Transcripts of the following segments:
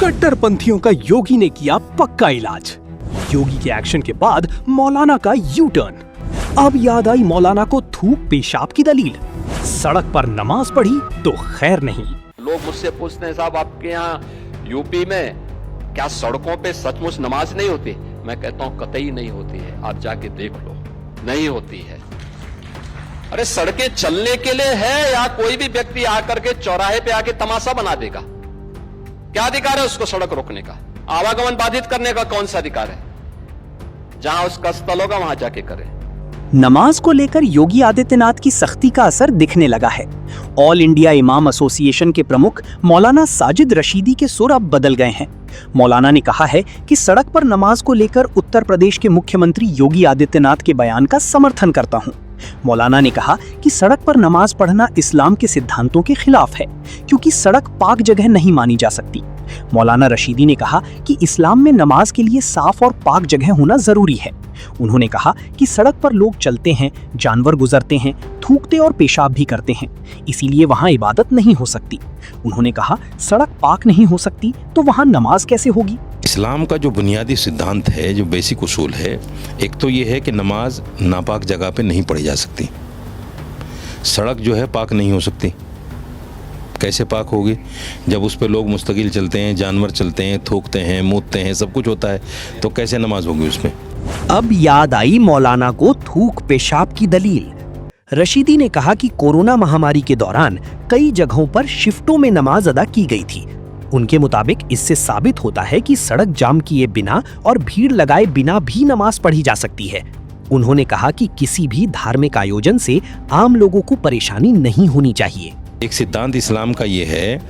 कट्टरपंथियों का योगी ने किया पक्का इलाज। योगी के एक्शन के बाद मौलाना का यू टर्न। अब याद आई मौलाना को थूक पेशाब की दलील। सड़क पर नमाज पढ़ी तो खैर नहीं। लोग मुझसे पूछते हैं, साहब आपके यहाँ यूपी में क्या सड़कों पे सचमुच नमाज नहीं होती? मैं कहता हूँ कतई नहीं होती है, आप जाके देख लो, नहीं होती है। अरे सड़कें चलने के लिए है या कोई भी व्यक्ति आकर के चौराहे पे आके तमाशा बना देगा? क्या अधिकार है उसको सड़क रोकने का? आवागमन बाधित करने का कौन सा अधिकार है? जहां उसका स्थल होगा वहां जाके करे। नमाज को लेकर योगी आदित्यनाथ की सख्ती का असर दिखने लगा है। ऑल इंडिया इमाम एसोसिएशन के प्रमुख मौलाना साजिद रशीदी के सुर अब बदल गए हैं। मौलाना ने कहा है कि सड़क पर नमाज को लेकर उत्तर प्रदेश के मुख्यमंत्री योगी आदित्यनाथ के बयान का समर्थन करता हूं। मौलाना ने कहा कि सड़क पर नमाज पढ़ना इस्लाम के सिद्धांतों के खिलाफ है, क्योंकि सड़क पाक जगह नहीं मानी जा सकती। मौलाना रशीदी ने कहा कि इस्लाम में नमाज के लिए साफ और पाक जगह होना जरूरी है। उन्होंने कहा कि सड़क पर लोग चलते हैं, जानवर गुजरते हैं, थूकते और पेशाब भी करते हैं, इसीलिए वहां इबादत नहीं हो सकती। उन्होंने कहा सड़क पाक नहीं हो सकती तो वहां नमाज कैसे होगी? इस्लाम का जो बुनियादी सिद्धांत है, जो बेसिक उसूल है, एक तो ये है कि नमाज नापाक जगह पे नहीं पढ़ी जा सकती। सड़क जो है पाक नहीं हो सकती। कैसे पाक होगी? जब उस पे लोग मुस्तकिल चलते हैं, जानवर चलते हैं, थूकते हैं, मूतते हैं, सब कुछ होता है, तो कैसे नमाज होगी उसमें? अब याद आई मौलाना को थूक पेशाब की दलील। रशीदी ने कहा कि कोरोना महामारी के दौरान कई जगहों पर शिफ्टों में नमाज अदा की गई थी। उनके मुताबिक इससे साबित होता है कि सड़क जाम किए बिना और भीड़ लगाए बिना भी नमाज पढ़ी जा सकती है। उन्होंने कहा कि किसी भी धार्मिक आयोजन से आम लोगों को परेशानी नहीं होनी चाहिए। एक सिद्धांत इस्लाम का ये है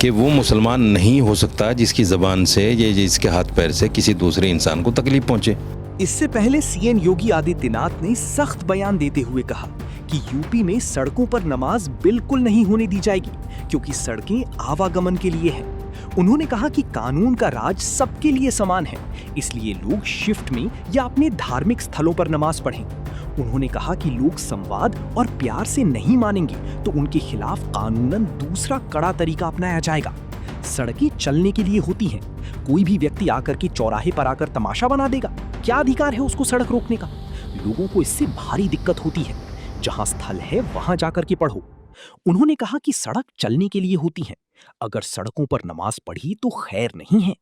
कि वो मुसलमान नहीं हो सकता जिसकी ज़बान से या जिसके हाथ पैर से किसी दूसरे इंसान को तकलीफ पहुंचे। इससे पहले सीएम योगी आदित्यनाथ ने सख्त बयान देते हुए कहा कि यूपी में सड़कों पर नमाज बिल्कुल नहीं होने दी जाएगी, क्योंकि सड़कें आवागमन के लिए हैं। उन्होंने कहा कि कानून का राज सबके लिए समान है, इसलिए लोग शिफ्ट में या अपने धार्मिक स्थलों पर नमाज पढ़ें। उन्होंने कहा कि लोग संवाद और प्यार से नहीं मानेंगे तो उनके खिलाफ कानूनन दूसरा कड़ा तरीका अपनाया जाएगा। सड़कें चलने के लिए होती हैं, कोई भी व्यक्ति आकर के चौराहे पर आकर तमाशा बना देगा, क्या अधिकार है उसको सड़क रोकने का? लोगों को इससे भारी दिक्कत होती है। जहां स्थल है वहां जाकर के पढ़ो। उन्होंने कहा कि सड़क चलने के लिए होती है, अगर सड़कों पर नमाज पढ़ी तो खैर नहीं है।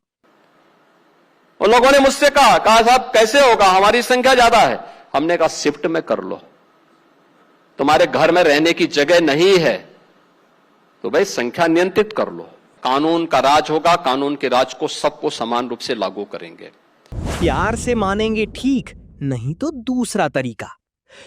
उन लोगों ने मुझसे कहा साहब कैसे होगा, हमारी संख्या ज्यादा है। हमने कहा शिफ्ट में कर लो, तुम्हारे घर में रहने की जगह नहीं है तो भाई संख्या नियंत्रित कर लो। कानून का राज होगा, कानून के राज को सबको समान रूप से लागू करेंगे। प्यार से मानेंगे ठीक, नहीं तो दूसरा तरीका।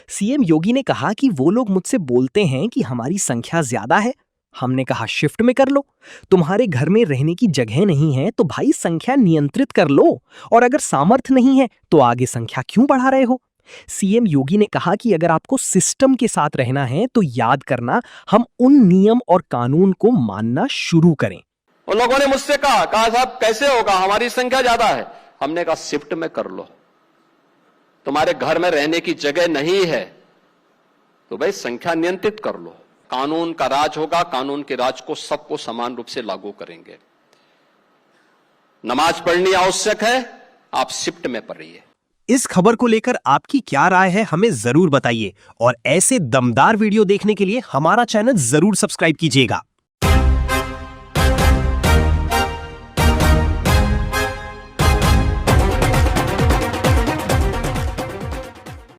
सीएम योगी ने कहा कि वो लोग मुझसे बोलते हैं कि हमारी संख्या ज्यादा है। हमने कहा शिफ्ट में कर लो। तुम्हारे घर में रहने की जगह नहीं है तो भाई संख्या नियंत्रित कर लो, और अगर सामर्थ्य नहीं है तो आगे संख्या क्यों बढ़ा रहे हो? सीएम योगी ने कहा कि अगर आपको सिस्टम के साथ रहना है तो याद करना, हम उन नियम और कानून को मानना शुरू करें। उन लोगों ने मुझसे कहा साहब कैसे होगा, हमारी संख्या ज्यादा है। हमने कहा शिफ्ट में कर लो, तुम्हारे घर में रहने की जगह नहीं है तो भाई संख्या नियंत्रित कर लो। कानून का राज होगा, कानून के राज को सबको समान रूप से लागू करेंगे। नमाज पढ़नी आवश्यक है, आप शिफ्ट में पढ़िए। इस खबर को लेकर आपकी क्या राय है हमें जरूर बताइए, और ऐसे दमदार वीडियो देखने के लिए हमारा चैनल जरूर सब्सक्राइब कीजिएगा।